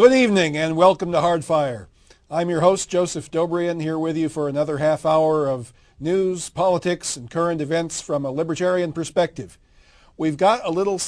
Good evening and welcome to Hardfire. I'm your host, Joseph Dobrian, here with you for another half hour of news, politics, and current events from a libertarian perspective. We've got a little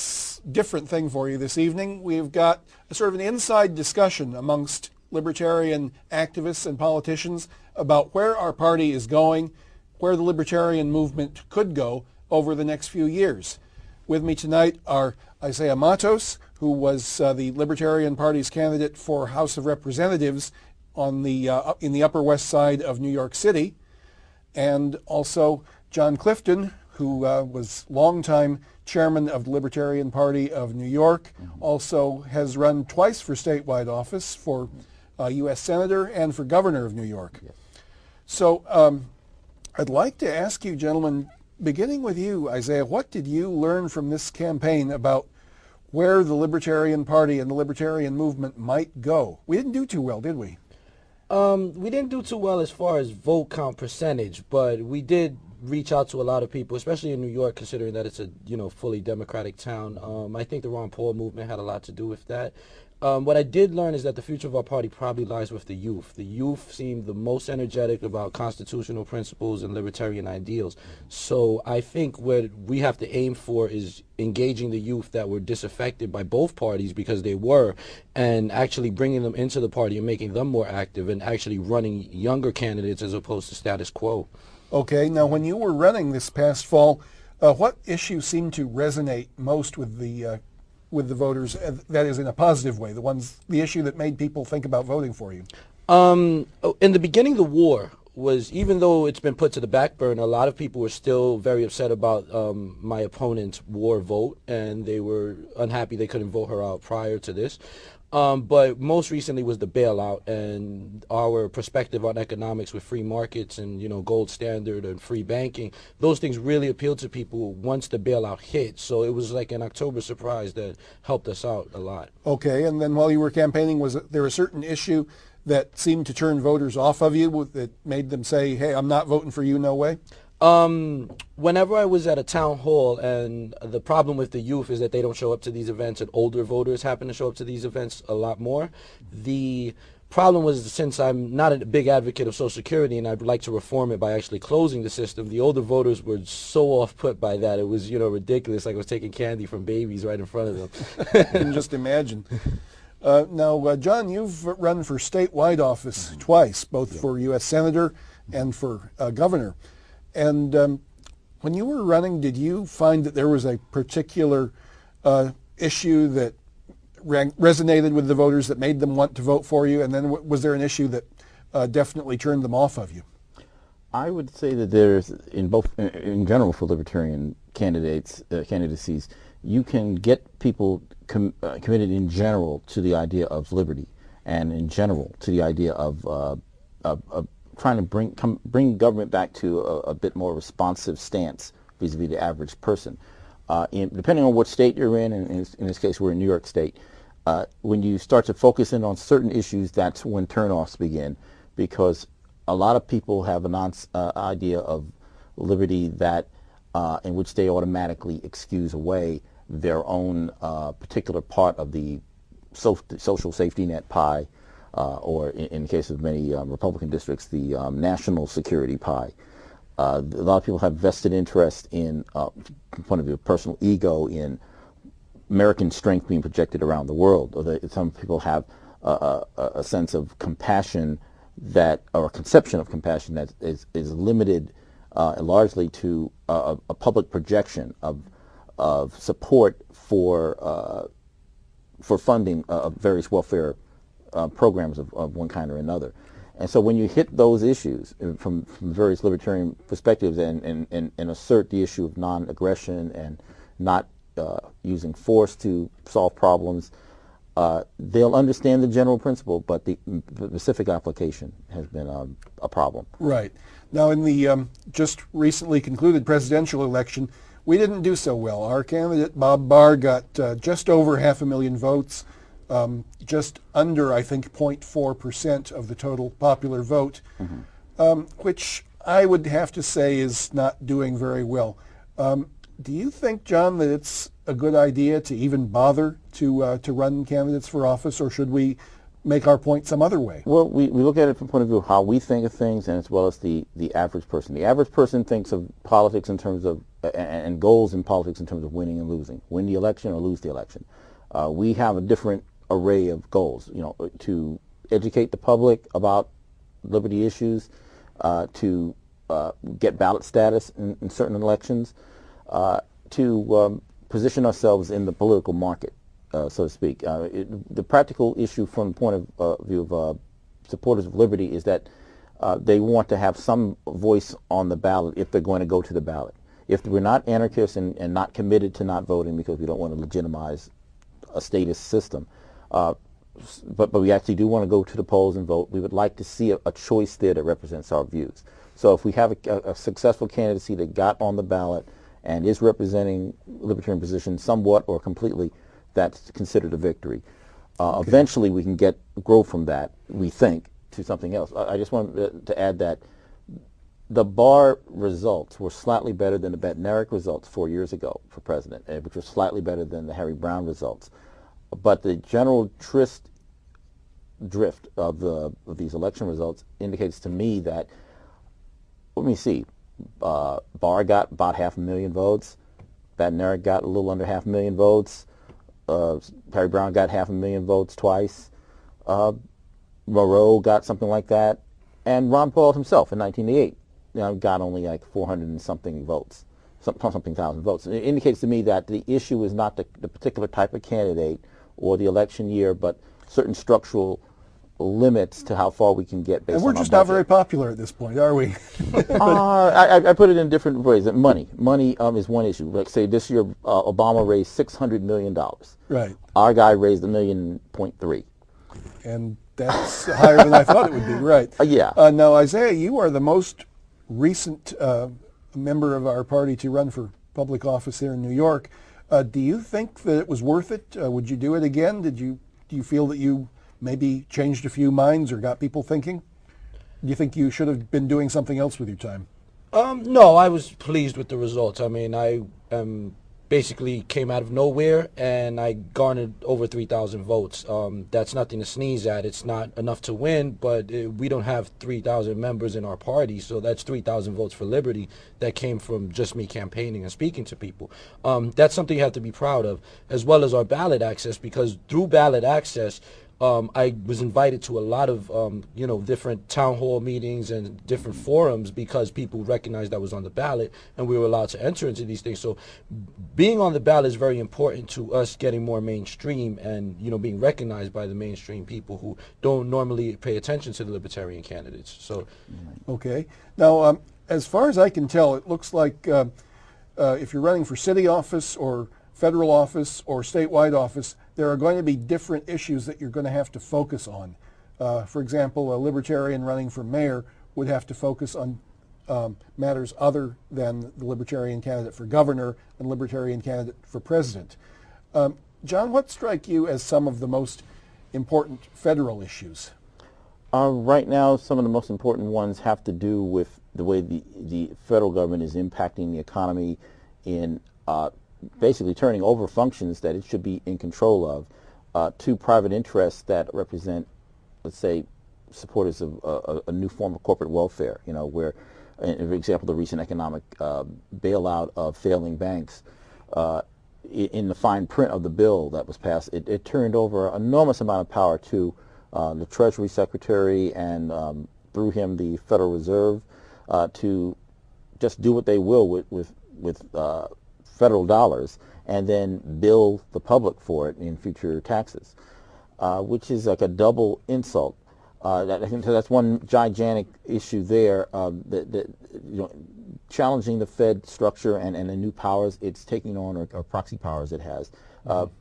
different thing for you this evening. We've got a sort of an inside discussion amongst libertarian activists and politicians about where our party is going, where the libertarian movement could go over the next few years. With me tonight are Isaiah MATOS, who was the Libertarian Party's candidate for House of Representatives on the in the Upper West Side of New York City, and also John CLIFTON, who was longtime chairman of the Libertarian Party of New York, also has run twice for statewide office for U.S. Senator and for Governor of New York. Yes. So I'd like to ask you, gentlemen, beginning with you, Isaiah, what did you learn from this campaign about where the Libertarian Party and the Libertarian movement might go? We didn't do too well, did we? We didn't do too well as far as vote count percentage, but we did reach out to a lot of people, especially in New York, considering that it's a fully Democratic town. I think the Ron Paul movement had a lot to do with that. What I did learn is that the future of our party probably lies with the youth. The youth seem the most energetic about constitutional principles and libertarian ideals. So I think what we have to aim for is engaging the youth that were disaffected by both parties, because they were, and actually bringing them into the party and making them more active and actually running younger candidates as opposed to status quo. Okay, now when you were running this past fall, what issue seemed to resonate most with the voters, that is in a positive way, the issue that made people think about voting for you? In the beginning, the war was, even though it's been put to the back burner, a lot of people were still very upset about my opponent's war vote, and they were unhappy they couldn't vote her out prior to this. But most recently was the bailout and our perspective on economics with free markets and, gold standard and free banking. Those things really appealed to people once the bailout hit. So it was like an October surprise that helped us out a lot. Okay, and then while you were campaigning, was there a certain issue that seemed to turn voters off of you, that made them say, hey, I'm not voting for you, no way? Whenever I was at a town hall, and the problem with the youth is that they don't show up to these events, and older voters happen to show up to these events a lot more. The problem was, since I'm not a big advocate of Social Security and I'd like to reform it by actually closing the system, the older voters were so off-put by that. It was, ridiculous, like I was taking candy from babies right in front of them. I can just imagine. Now, John, you've run for statewide office twice, both for U.S. Senator and for Governor. And when you were running, did you find that there was a particular issue that resonated with the voters that made them want to vote for you? And then was there an issue that definitely turned them off of you? I would say that there's, in general for libertarian candidacies, you can get people committed in general to the idea of liberty, and in general to the idea of trying to bring government back to a bit more responsive stance vis-a-vis the average person. Depending on what state you're in this case we're in New York State, when you start to focus in on certain issues, that's when turnoffs begin, because a lot of people have an idea of liberty that in which they automatically excuse away their own particular part of the social safety net pie, or in the case of many Republican districts, the national security pie. A lot of people have vested interest in, from the point of view of personal ego, in American strength being projected around the world. Or some people have a sense of compassion or a conception of compassion that is limited largely to a public projection of support for funding of various welfare programs of one kind or another. And so when you hit those issues from various libertarian perspectives and assert the issue of non-aggression and not using force to solve problems, they'll understand the general principle, but the specific application has been a problem. Right. Now, in the just recently concluded presidential election, we didn't do so well. Our candidate, Bob Barr, got just over 500,000 votes, just under, I think, 0.4% of the total popular vote, which I would have to say is not doing very well. Do you think, John, that it's a good idea to even bother to run candidates for office, or should we make our point some other way? Well, we look at it from the point of view of how we think of things, and as well as the average person. The average person thinks of politics in terms of, and goals in politics in terms of winning and losing. Win the election or lose the election. We have a different array of goals, to educate the public about liberty issues, to get ballot status in certain elections, to position ourselves in the political market, so to speak. The practical issue from the point of view of supporters of liberty is that they want to have some voice on the ballot if they're going to go to the ballot. If we're not anarchists and not committed to not voting because we don't want to legitimize a statist system, but we actually do want to go to the polls and vote, we would like to see a choice there that represents our views. So if we have a successful candidacy that got on the ballot and is representing libertarian positions somewhat or completely, that's considered a victory. Okay. Eventually we can grow from that, we think, to something else. I just wanted to add that the Barr results were slightly better than the Bednarik results 4 years ago for president, which was slightly better than the Harry Brown results. But the general drift of these election results indicates to me that, let me see, Barr got about 500,000 votes, Bednarik got a little under 500,000 votes, Harry Brown got 500,000 votes twice, Moreau got something like that, and Ron Paul himself in 1988 got only like 400 and something votes, something thousand votes. It indicates to me that the issue is not the particular type of candidate or the election year, but certain structural limits to how far we can get based on our budget. And we're just not very popular at this point, are we? I put it in different ways. Money is one issue. Like say this year, Obama raised $600 million. Right. Our guy raised $1.3 million. And that's higher than I thought it would be, right? Yeah. Now, Isaiah, you are the most recent member of our party to run for public office here in New York. Do you think that it was worth it? Would you do it again? Do you feel that you maybe changed a few minds or got people thinking? Do you think you should have been doing something else with your time? No, I was pleased with the results. I mean, I basically came out of nowhere and I garnered over 3,000 votes. That's nothing to sneeze at. It's not enough to win, but we don't have 3,000 members in our party, so that's 3,000 votes for liberty that came from just me campaigning and speaking to people. That's something you have to be proud of, as well as our ballot access, because through ballot access, I was invited to a lot of, different town hall meetings and different forums because people recognized I was on the ballot and we were allowed to enter into these things. So being on the ballot is very important to us getting more mainstream and, being recognized by the mainstream people who don't normally pay attention to the libertarian candidates. So, okay. Now, as far as I can tell, it looks like if you're running for city office or federal office or statewide office, there are going to be different issues that you're going to have to focus on. For example, a libertarian running for mayor would have to focus on matters other than the libertarian candidate for governor and libertarian candidate for president. John, what strike you as some of the most important federal issues? Right now, some of the most important ones have to do with the way the federal government is impacting the economy in basically turning over functions that it should be in control of to private interests that represent, let's say, supporters of a new form of corporate welfare, where, for example, the recent economic bailout of failing banks, in the fine print of the bill that was passed, it turned over an enormous amount of power to the Treasury Secretary and through him the Federal Reserve to just do what they will with federal dollars and then bill the public for it in future taxes, which is like a double insult. I think that's one gigantic issue there. Challenging the Fed structure and the new powers it's taking on or proxy powers it has.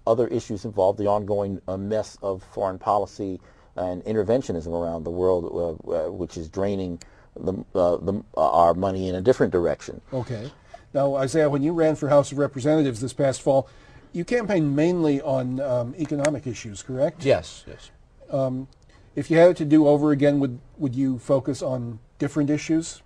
Other issues involve the ongoing mess of foreign policy and interventionism around the world, which is draining our money in a different direction. Okay. Now, Isaiah, when you ran for House of Representatives this past fall, you campaigned mainly on economic issues, correct? Yes. If you had it to do over again, would you focus on different issues?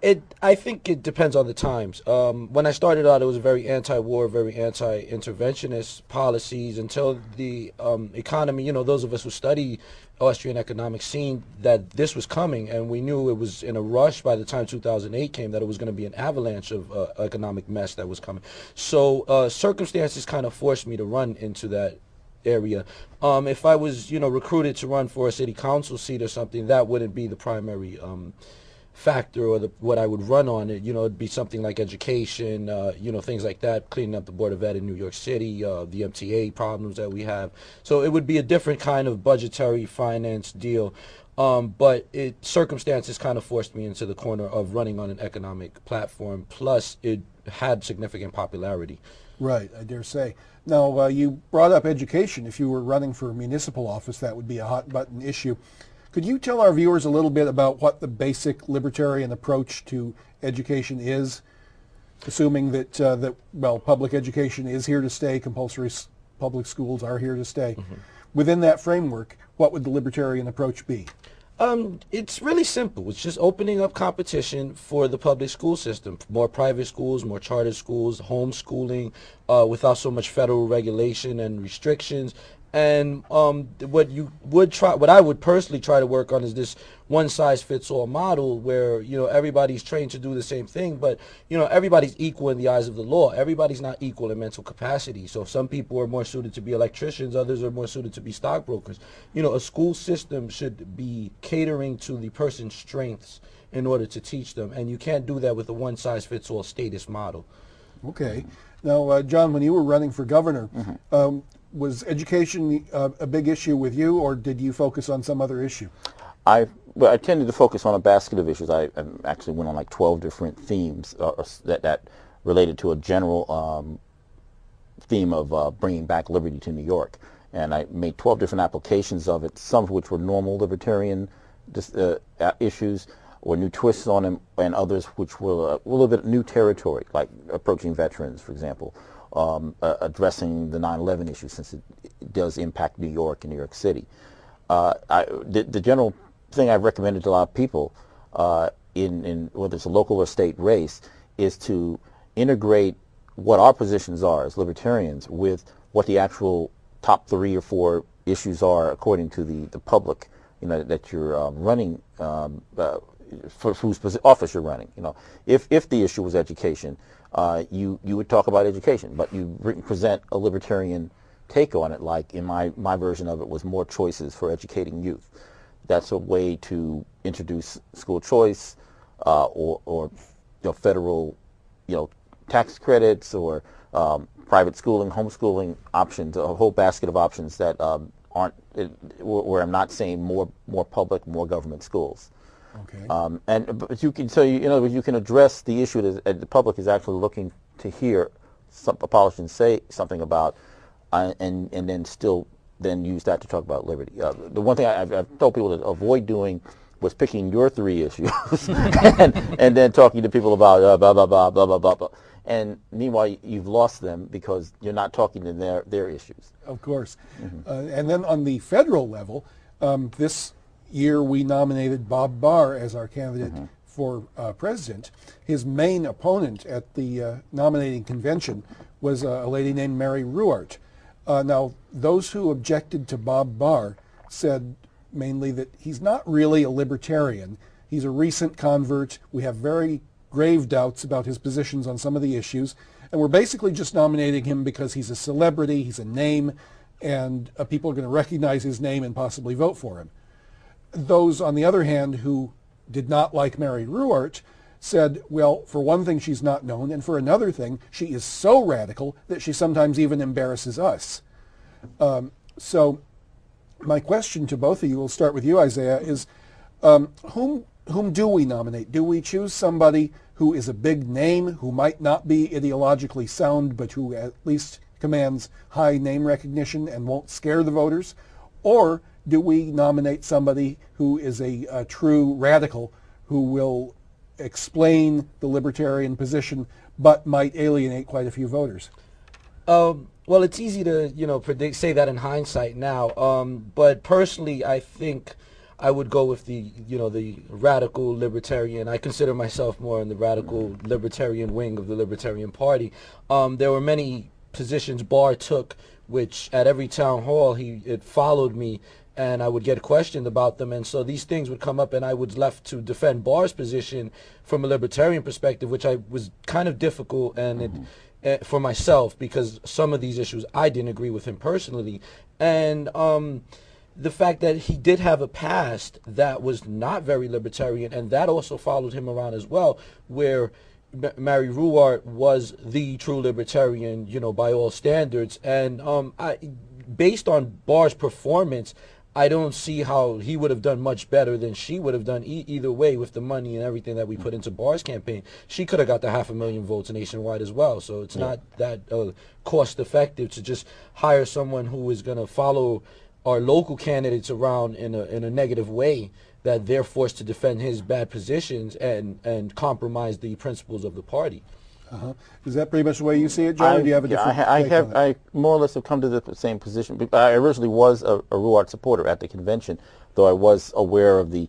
I think it depends on the times. When I started out, it was very anti-war, very anti-interventionist policies until the economy, those of us who study Austrian economics seen that this was coming, and we knew it was in a rush by the time 2008 came, that it was going to be an avalanche of economic mess that was coming. So circumstances kind of forced me to run into that area. If I was, recruited to run for a city council seat or something, that wouldn't be the primary factor or what I would run on it. It'd be something like education, things like that, cleaning up the Board of Ed in New York City, the MTA problems that we have. So it would be a different kind of budgetary finance deal. But circumstances kind of forced me into the corner of running on an economic platform. Plus, it had significant popularity. Right, I dare say. Now, you brought up education. If you were running for municipal office, that would be a hot-button issue. Could you tell our viewers a little bit about what the basic libertarian approach to education is, assuming that public education is here to stay, compulsory public schools are here to stay. Mm-hmm. Within that framework, what would the libertarian approach be? It's really simple. It's just opening up competition for the public school system. More private schools, more charter schools, homeschooling, without so much federal regulation and restrictions. And what I would personally try to work on is this one-size-fits-all model where, everybody's trained to do the same thing, but, everybody's equal in the eyes of the law. Everybody's not equal in mental capacity. So some people are more suited to be electricians, others are more suited to be stockbrokers. A school system should be catering to the person's strengths in order to teach them, and you can't do that with a one-size-fits-all status model. Okay. Now, John, when you were running for governor, mm-hmm. Was education a big issue with you, or did you focus on some other issue? I tended to focus on a basket of issues. I actually went on like 12 different themes that related to a general theme of bringing back liberty to New York. And I made 12 different applications of it, some of which were normal libertarian issues or new twists on them, and others which were a little bit new territory, like approaching veterans, for example. Addressing the 9/11 issue, since it does impact New York and New York City. The general thing I've recommended to a lot of people in whether it's a local or state race is to integrate what our positions are as libertarians with what the actual top 3 or 4 issues are according to the public that you're running for whose office you're running. If the issue was education, you would talk about education, but you present a libertarian take on it. Like in my version of it was more choices for educating youth. That's a way to introduce school choice or federal tax credits or private schooling, homeschooling options, a whole basket of options that aren't where I'm not saying more public, more government schools. Okay. But you can address the issue that the public is actually looking to hear a politician say something about, and then use that to talk about liberty. The one thing I've told people to avoid doing was picking your 3 issues and then talking to people about blah blah blah blah blah blah blah. And meanwhile, you've lost them because you're not talking to their issues. Of course. Mm-hmm. And then on the federal level, this year we nominated Bob Barr as our candidate mm-hmm. for president. His main opponent at the nominating convention was a lady named Mary Ruart. Now, those who objected to Bob Barr said mainly that he's not really a libertarian. He's a recent convert. We have very grave doubts about his positions on some of the issues, and we're basically just nominating him because he's a celebrity, he's a name, and people are going to recognize his name and possibly vote for him. Those, on the other hand, who did not like Mary Ruart said, well, for one thing, she's not known, and for another thing, she is so radical that she sometimes even embarrasses us. So my question to both of you, we'll start with you, Isaiah, is whom do we nominate? Do we choose somebody who is a big name, who might not be ideologically sound, but who at least commands high name recognition and won't scare the voters? Or do we nominate somebody who is a true radical who will explain the libertarian position but might alienate quite a few voters? Well, it's easy to say that in hindsight now, but personally I think I would go with the the radical libertarian. I consider myself more in the radical libertarian wing of the Libertarian Party. There were many positions Barr took, which at every town hall it followed me, and I would get questioned about them, and so these things would come up, and I was left to defend Barr's position from a libertarian perspective, which I was kind of difficult and for myself, because some of these issues I didn't agree with him personally, and the fact that he did have a past that was not very libertarian, and that also followed him around as well, where Mary Ruwart was the true libertarian, by all standards. And based on Barr's performance, I don't see how he would have done much better than she would have done either way with the money and everything that we put into Barr's campaign. She could have got the 500,000 votes nationwide as well. So it's not that cost effective to just hire someone who is going to follow our local candidates around in a negative way, that they're forced to defend his bad positions and compromise the principles of the party. Is that pretty much the way you see it, John? Or do you have a different take on it? I more or less have come to the same position. I originally was a Ruwart supporter at the convention, though I was aware of the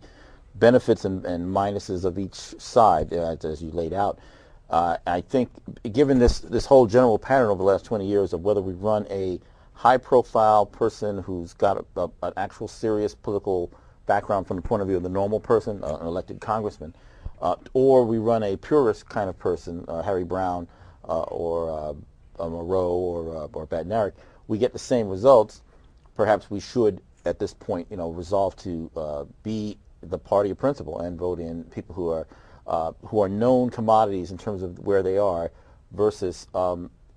benefits and minuses of each side, as you laid out. I think, given this whole general pattern over the last 20 years of whether we run a high-profile person who's got an actual serious political background from the point of view of the normal person, an elected congressman, or we run a purist kind of person, Harry Brown or Moreau or Badnarik, we get the same results. Perhaps we should, at this point, resolve to be the party of principle and vote in people who are known commodities in terms of where they are, versus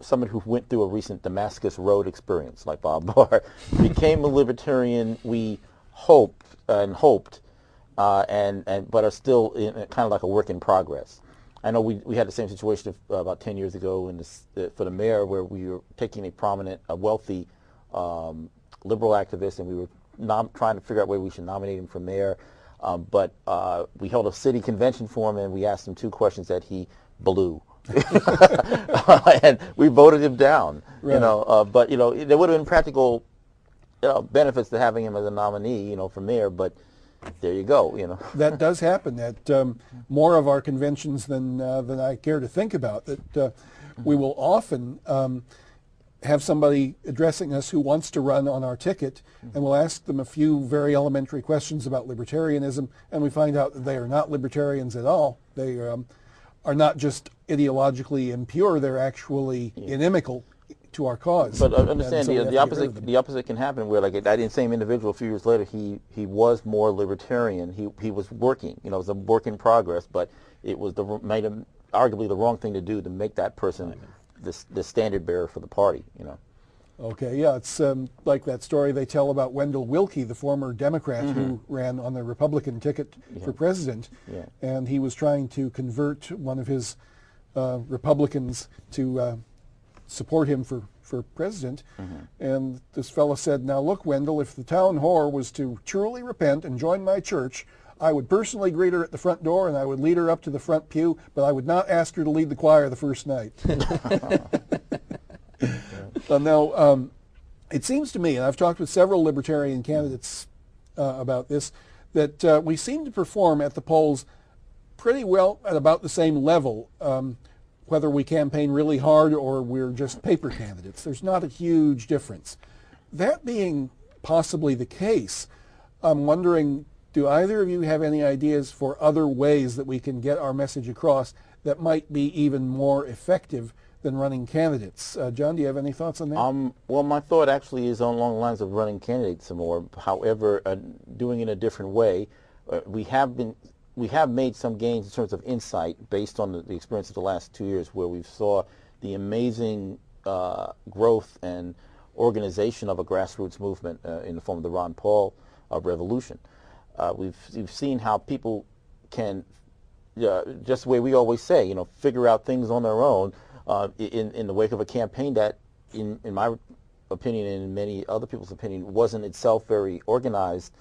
someone who went through a recent Damascus Road experience, like Bob Barr, became a libertarian. We hoped, but are still in kind of like a work in progress. I know we had the same situation about 10 years ago for the mayor, where we were taking a wealthy liberal activist, and we were trying to figure out where we should nominate him for mayor. But we held a city convention for him, and we asked him 2 questions that he blew. And we voted him down. Right. But there would have been practical benefits to having him as a nominee, for mayor, but there you go. That does happen at more of our conventions than I care to think about. That we will often have somebody addressing us who wants to run on our ticket, and we'll ask them a few very elementary questions about libertarianism, and we find out that they are not libertarians at all. They are not just ideologically impure; they're actually inimical to our cause. But understand, so the opposite can happen, where, like, that same individual a few years later, he was more libertarian. He was working. It was a work in progress, but it was arguably the wrong thing to do to make that person the standard bearer for the party. Okay, yeah, it's like that story they tell about Wendell Willkie, the former Democrat who ran on the Republican ticket for president, and he was trying to convert one of his Republicans to support him for president, and this fellow said, "Now look, Wendell, if the town whore was to truly repent and join my church, I would personally greet her at the front door, and I would lead her up to the front pew, but I would not ask her to lead the choir the first night." Now, it seems to me, and I've talked with several libertarian candidates about this, that we seem to perform at the polls pretty well at about the same level, whether we campaign really hard or we're just paper candidates. There's not a huge difference. That being possibly the case, I'm wondering, do either of you have any ideas for other ways that we can get our message across that might be even more effective than running candidates? John, do you have any thoughts on that? Well, my thought actually is along the lines of running candidates some more. However, doing it in a different way. We have made some gains in terms of insight based on the experience of the last 2 years, where we saw the amazing growth and organization of a grassroots movement in the form of the Ron Paul revolution. We've seen how people can, just the way we always say, figure out things on their own in the wake of a campaign that, in my opinion and in many other people's opinion, wasn't itself very organized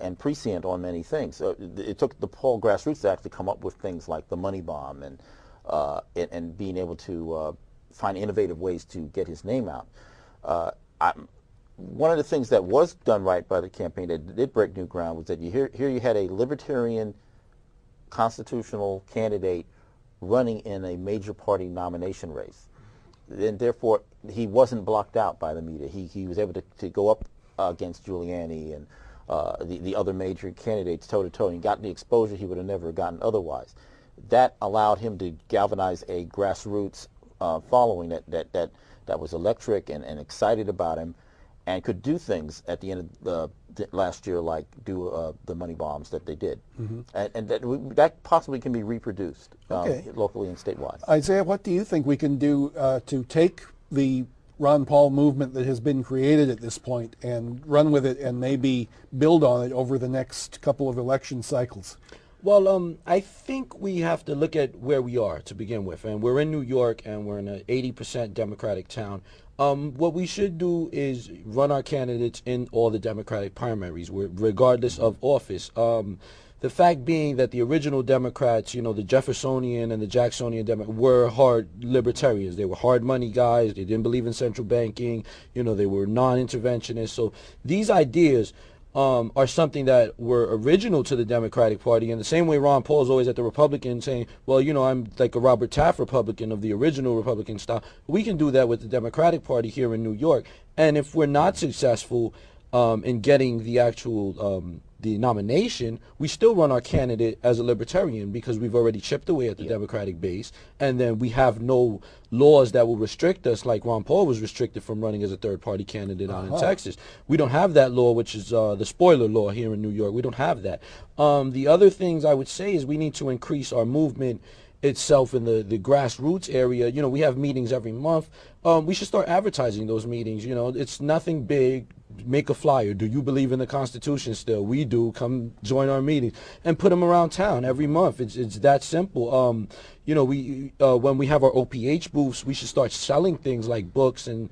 and prescient on many things. So it took the Paul grassroots to actually come up with things like the money bomb and being able to find innovative ways to get his name out. one of the things that was done right by the campaign that did break new ground was that here you had a libertarian constitutional candidate running in a major party nomination race. And therefore, he wasn't blocked out by the media. He was able to go up against Giuliani and the other major candidates toe-to-toe, and got the exposure he would have never gotten otherwise. That allowed him to galvanize a grassroots following that was electric and excited about him, and could do things at the end of last year, like do the money bombs that they did. And that possibly can be reproduced locally and statewide. Isaiah, what do you think we can do to take the Ron Paul movement that has been created at this point and run with it and maybe build on it over the next couple of election cycles? Well, I think we have to look at where we are to begin with. And we're in New York, and we're in an 80% Democratic town. What we should do is run our candidates in all the Democratic primaries, regardless of office. The fact being that the original Democrats, the Jeffersonian and the Jacksonian Democrats, were hard libertarians. They were hard money guys. They didn't believe in central banking. They were non-interventionists. So these ideas are something that were original to the Democratic Party, in the same way Ron Paul's always at the Republican saying, well, I'm like a Robert Taft Republican of the original Republican style. We can do that with the Democratic Party here in New York. And if we're not successful in getting the actual the nomination, we still run our candidate as a libertarian, because we've already chipped away at the Democratic base, and then we have no laws that will restrict us, like Ron Paul was restricted from running as a third-party candidate out in Texas. We don't have that law, which is the spoiler law here in New York. We don't have that. The other things I would say is we need to increase our movement itself in the grassroots area. We have meetings every month. We should start advertising those meetings. It's nothing big. Make a flyer. Do you believe in the Constitution still? We do. Come join our meetings, and put them around town every month. It's that simple. We when we have our OPH booths, we should start selling things like books and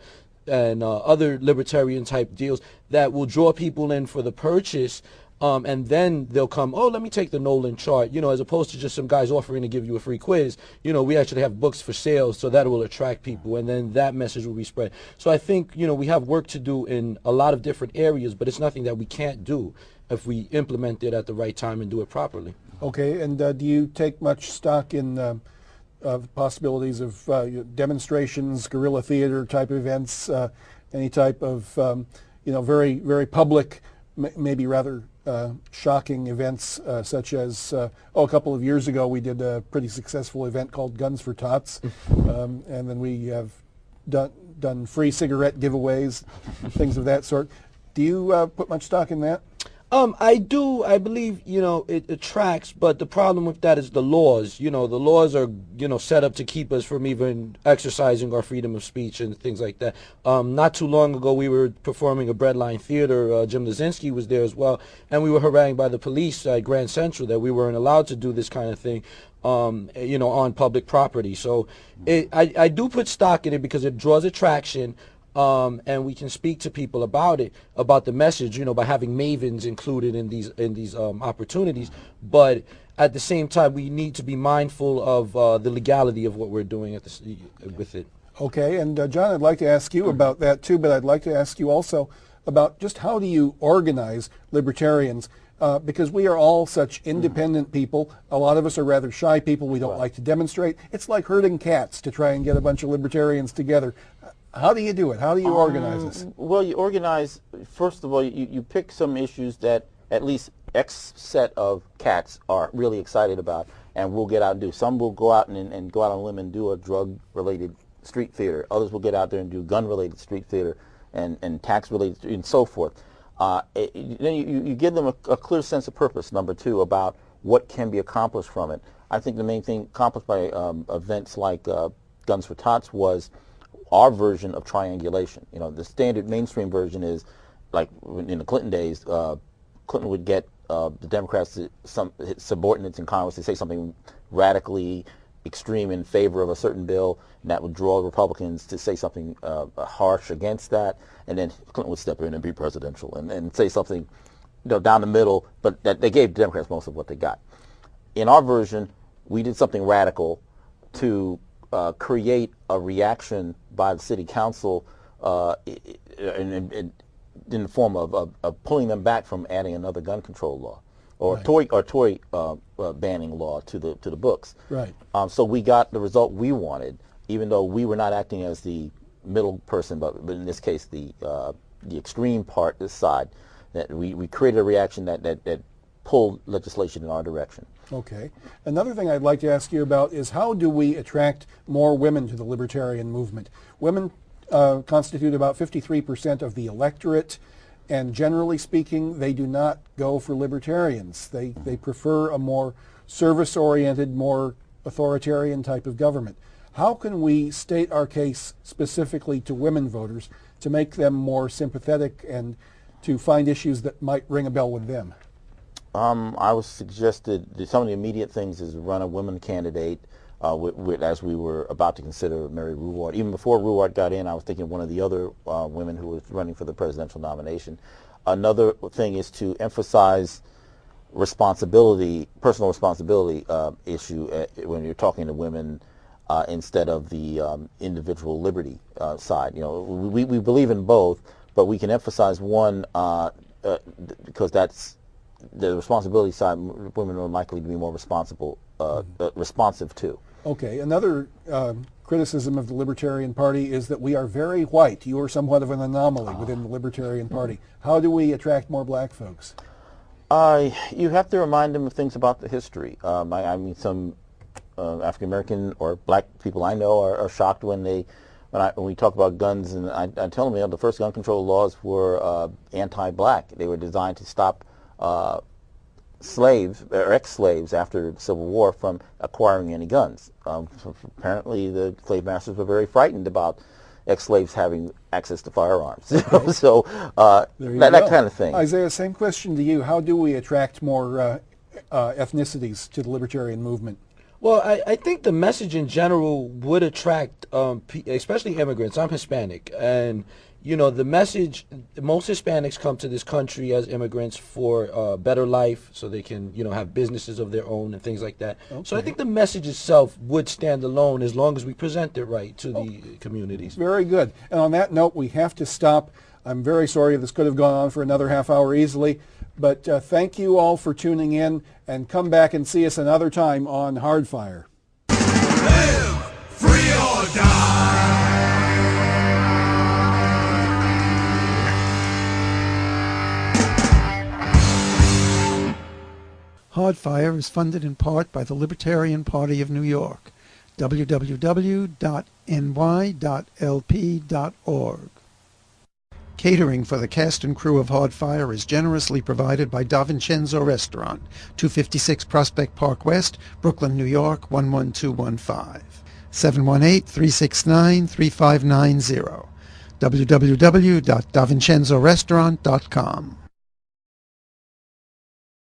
other libertarian type deals that will draw people in for the purchase. And then they'll come, oh, let me take the Nolan chart, as opposed to just some guys offering to give you a free quiz. We actually have books for sale, so that will attract people, and then that message will be spread. So I think, we have work to do in a lot of different areas, but it's nothing that we can't do if we implement it at the right time and do it properly. Okay, and do you take much stock in possibilities of demonstrations, guerrilla theater type events, any type of, very, very public, maybe rather shocking events, such as a couple of years ago we did a pretty successful event called Guns for Tots, and then we have done free cigarette giveaways, things of that sort. Do you put much stock in that? I do. I believe, it attracts, but the problem with that is the laws. The laws are, set up to keep us from even exercising our freedom of speech and things like that. Not too long ago, we were performing a Breadline Theater. Jim Lazinski was there as well, and we were harangued by the police at Grand Central that we weren't allowed to do this kind of thing, on public property. So I do put stock in it because it draws attraction. And we can speak to people about it, about the message, by having mavens included in these opportunities. But at the same time, we need to be mindful of the legality of what we're doing with it. Okay, and John, I'd like to ask you about that too, but I'd like to ask you also about just how do you organize libertarians? Because we are all such independent people. A lot of us are rather shy people. We don't like to demonstrate. It's like herding cats to try and get a bunch of libertarians together. How do you do it? How do you organize this? Well, you organize, first of all, you pick some issues that at least X set of cats are really excited about, and we'll get out and do. Some will go out and go out on a limb and do a drug-related street theater. Others will get out there and do gun-related street theater and tax-related and so forth. Then you give them a clear sense of purpose, number two, about what can be accomplished from it. I think the main thing accomplished by events like Guns for Tots was our version of triangulation. The standard mainstream version is, like in the Clinton days, Clinton would get the Democrats, his subordinates in Congress, to say something radically extreme in favor of a certain bill, and that would draw Republicans to say something harsh against that, and then Clinton would step in and be presidential and say something down the middle, but that they gave the Democrats most of what they got. In our version, we did something radical to create a reaction by the city council in the form of pulling them back from adding another gun control law or Right. toy banning law to the books. Right. So we got the result we wanted, even though we were not acting as the middle person, but in this case the extreme part, this side, that we created a reaction that pulled legislation in our direction. Okay. Another thing I'd like to ask you about is how do we attract more women to the libertarian movement? Women constitute about 53% of the electorate, and generally speaking, they do not go for libertarians. They prefer a more service-oriented, more authoritarian type of government. How can we state our case specifically to women voters to make them more sympathetic and to find issues that might ring a bell with them? I was suggested that some of the immediate things is run a women candidate, as we were about to consider Mary Ruwart. Even before Ruwart got in, I was thinking of one of the other women who was running for the presidential nomination. Another thing is to emphasize responsibility, personal responsibility issue when you're talking to women instead of the individual liberty side. You know, we believe in both, but we can emphasize one because that's the responsibility side. Women are likely to be more responsive to. Okay. Another criticism of the Libertarian Party is that we are very white. You are somewhat of an anomaly within the Libertarian Party. How do we attract more black folks? You have to remind them of things about the history. I mean, some African American or black people I know are shocked when we talk about guns, and I tell them, you know, the first gun control laws were anti-black. They were designed to stop slaves or ex-slaves after the Civil War from acquiring any guns. So apparently, the slave masters were very frightened about ex-slaves having access to firearms. Okay. So that kind of thing. Isaiah, same question to you. How do we attract more ethnicities to the Libertarian movement? Well, I think the message in general would attract, especially immigrants. I'm Hispanic, and you know the message. Most Hispanics come to this country as immigrants for a better life, so they can, you know, have businesses of their own and things like that. Okay. So I think the message itself would stand alone as long as we present it right to the communities. Very good. And on that note, we have to stop. I'm very sorry this could have gone on for another half hour easily, but thank you all for tuning in, and come back and see us another time on Hardfire. Live free or die. Hardfire is funded in part by the Libertarian Party of New York. www.ny.lp.org. Catering for the cast and crew of Hardfire is generously provided by Da Vincenzo Restaurant, 256 Prospect Park West, Brooklyn, New York, 11215. 718-369-3590. www.davincenzorestaurant.com.